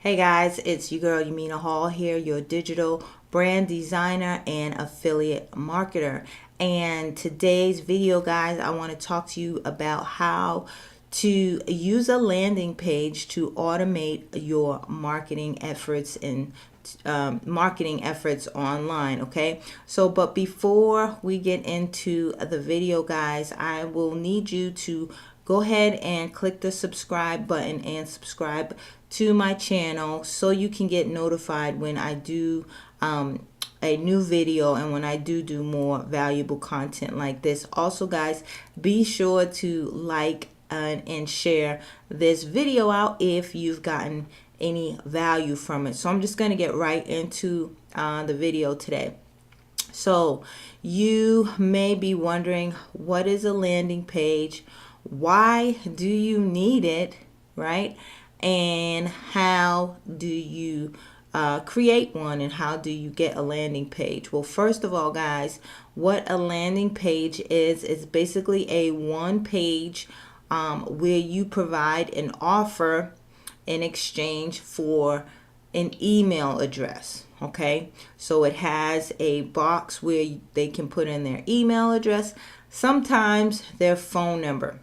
Hey guys, it's your girl Yamina Hall here, your digital brand designer and affiliate marketer. And today's video, guys, I want to talk to you about how to use a landing page to automate your marketing efforts and marketing efforts online. Okay, so but before we get into the video, guys, I will need you to go ahead and click the subscribe button and subscribe to my channel so you can get notified when I do a new video and when I do more valuable content like this. Also, guys, be sure to like and share this video out if you've gotten any value from it. So I'm just going to get right into the video today. So you may be wondering, what is a landing page? Why do you need it, right? And how do you create one, and how do you get a landing page? Well, first of all, guys, what a landing page is basically a one page where you provide an offer in exchange for an email address. Okay, so it has a box where they can put in their email address, sometimes their phone number,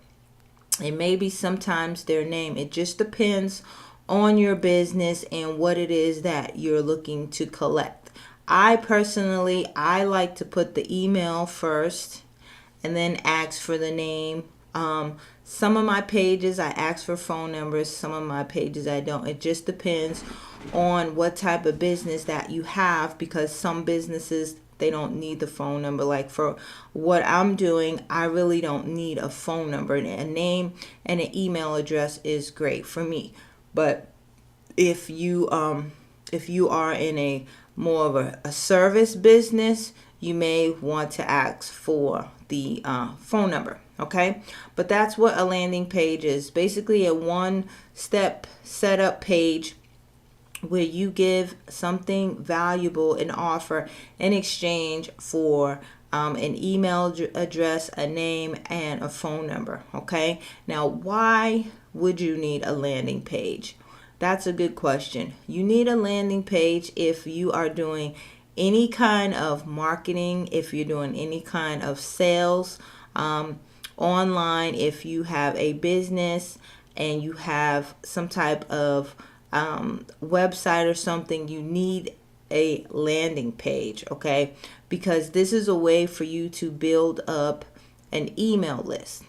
and maybe sometimes their name. It just depends on your business and what it is that you're looking to collect. I personally like to put the email first and then ask for the name. Some of my pages I ask for phone numbers, some of my pages I don't. It just depends on what type of business that you have, because some businesses, they don't need the phone number. Like for what I'm doing, I really don't need a phone number. A name and an email address is great for me. But if you are in a more of a service business, you may want to ask for the phone number. Okay, but that's what a landing page is. Basically a one-step setup page where you give something valuable, an offer, in exchange for an email address, a name, and a phone number. Okay, now why would you need a landing page? That's a good question. You need a landing page if you are doing any kind of marketing, if you're doing any kind of sales online, if you have a business and you have some type of website or something, you need a landing page. Okay, because this is a way for you to build up an email list.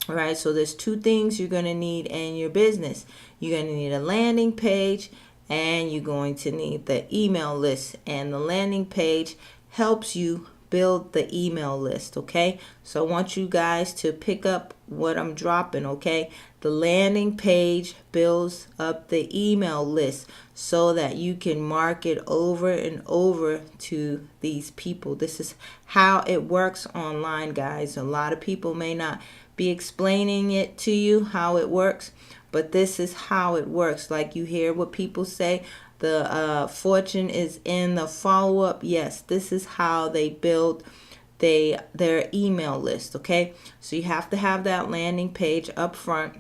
All right, so there's two things you're going to need in your business. You're going to need a landing page, and you're going to need the email list. And the landing page helps you build the email list. Okay, so I want you guys to pick up what I'm dropping. Okay, the landing page builds up the email list so that you can market over and over to these people. This is how it works online, guys. A lot of people may not be explaining it to you how it works, but this is how it works. Like, you hear what people say, the fortune is in the follow-up. Yes, this is how they build their email list. Okay, so you have to have that landing page up front,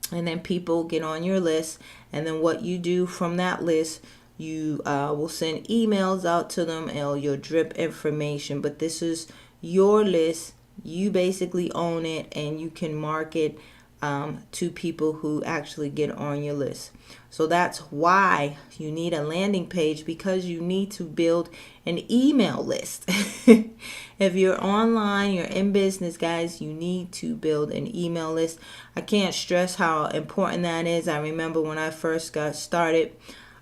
and then people get on your list, and then what you do from that list, you will send emails out to them, and you'll drip information. But this is your list. You basically own it, and you can market to people who actually get on your list. So that's why you need a landing page, because you need to build an email list. If you're online, you're in business, guys, you need to build an email list. I can't stress how important that is. I remember when I first got started,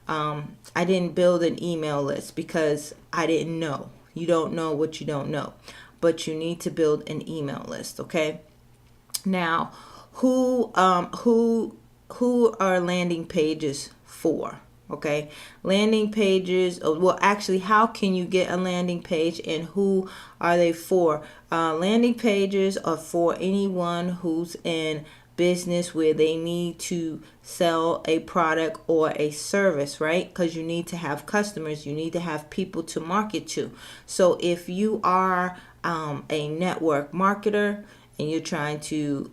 I didn't build an email list because I didn't know. You don't know what you don't know, but you need to build an email list. Okay, now who are landing pages for? Okay, landing pages, well, actually, how can you get a landing page, and who are they for? Landing pages are for anyone who's in business where they need to sell a product or a service, right? Because you need to have customers, you need to have people to market to. So if you are a network marketer and you're trying to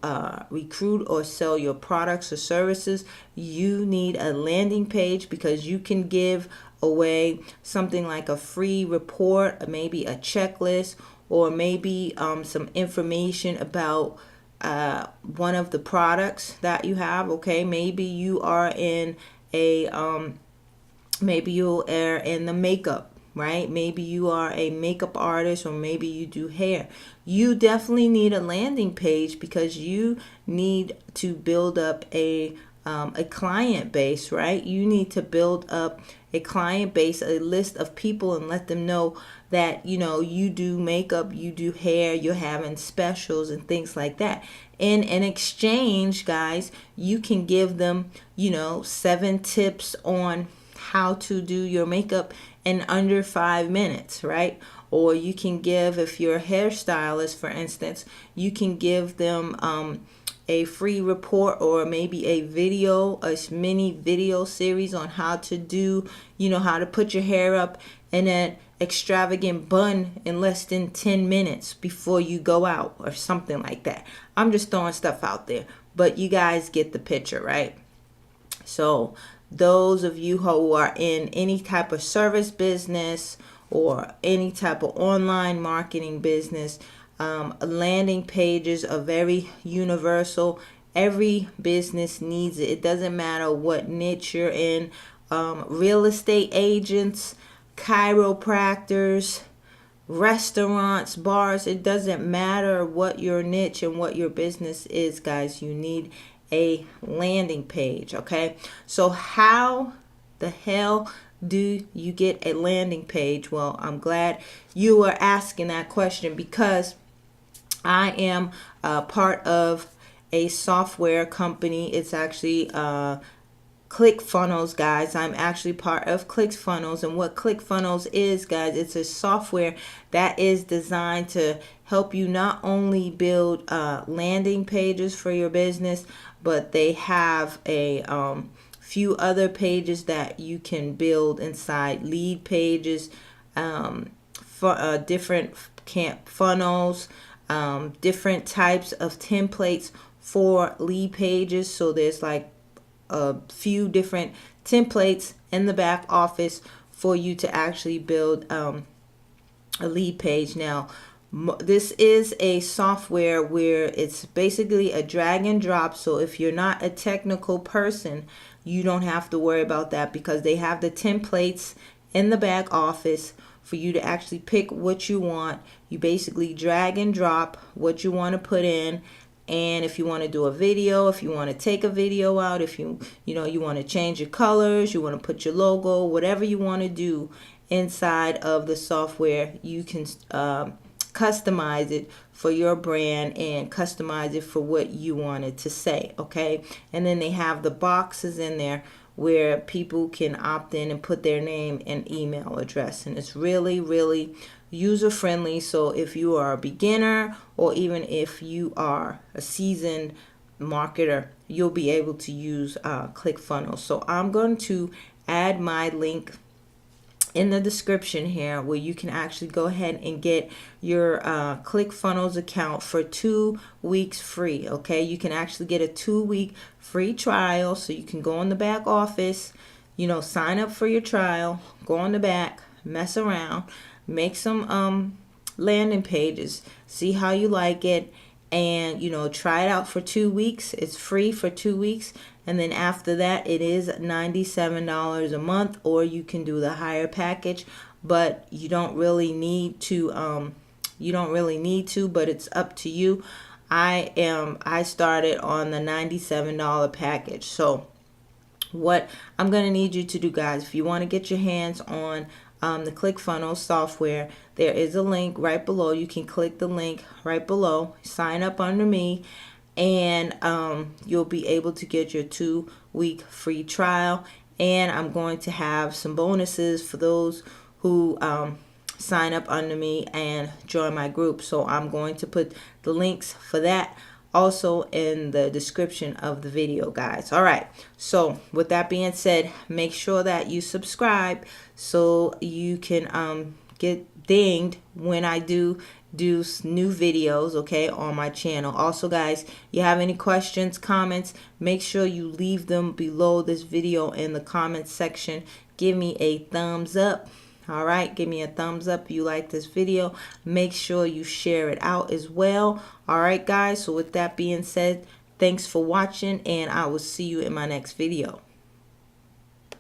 recruit or sell your products or services, you need a landing page, because you can give away something like a free report, maybe a checklist, or maybe some information about one of the products that you have. Okay, maybe you are in a maybe you are in the makeup, right? Maybe you are a makeup artist, or maybe you do hair. You definitely need a landing page, because you need to build up a client base, right? You need to build up a client base, a list of people, and let them know that, you know, you do makeup, you do hair, you're having specials and things like that. And in exchange, guys, you can give them, you know, 7 tips on how to do your makeup in under 5 minutes, right? Or you can give, if you're a hairstylist, for instance, you can give them a free report, or maybe a mini video series on how to do, you know, how to put your hair up in an extravagant bun in less than 10 minutes before you go out, or something like that. I'm just throwing stuff out there, but you guys get the picture, right? So those of you who are in any type of service business or any type of online marketing business, landing pages are very universal. Every business needs it. It doesn't matter what niche you're in. Real estate agents, chiropractors, restaurants, bars, it doesn't matter what your niche and what your business is, guys. You need a landing page. Okay, so how the hell do you get a landing page? Well, I'm glad you are asking that question, because I am part of a software company. It's actually ClickFunnels, guys. I'm actually part of ClickFunnels, and what ClickFunnels is, guys, it's a software that is designed to help you not only build landing pages for your business, but they have a few other pages that you can build inside, lead pages, for different funnels, different types of templates for lead pages. So there's like a few different templates in the back office for you to actually build a lead page. Now, this is a software where it's basically a drag and drop. So if you're not a technical person, you don't have to worry about that, because they have the templates in the back office for you to actually pick what you want. You basically drag and drop what you want to put in. And if you want to do a video, if you want to take a video out, if you want to change your colors, you want to put your logo, whatever you want to do inside of the software, you can customize it for your brand and customize it for what you want it to say. Okay, and then they have the boxes in there where people can opt in and put their name and email address, and it's really, really user friendly. So if you are a beginner, or even if you are a seasoned marketer, you'll be able to use ClickFunnels. So I'm going to add my link in the description here, where you can actually go ahead and get your ClickFunnels account for 2 weeks free. Okay, you can actually get a 2-week free trial, so you can go in the back office, sign up for your trial, go on the back, mess around, make some landing pages, see how you like it, and try it out for 2 weeks. It's free for 2 weeks, and then after that it is $97 a month, or you can do the higher package, but you don't really need to but it's up to you. I started on the $97 package. So what I'm going to need you to do, guys, if you want to get your hands on the ClickFunnels software, there is a link right below. You can click the link right below, sign up under me, and you'll be able to get your 2-week free trial. And I'm going to have some bonuses for those who sign up under me and join my group. So I'm going to put the links for that also in the description of the video, guys. All right, so with that being said, make sure that you subscribe so you can get dinged when I do new videos, okay, on my channel. Also, guys, you have any questions, comments, make sure you leave them below this video in the comments section. Give me a thumbs up. All right, give me a thumbs up if you like this video. Make sure you share it out as well. All right, guys, so with that being said, thanks for watching, and I will see you in my next video.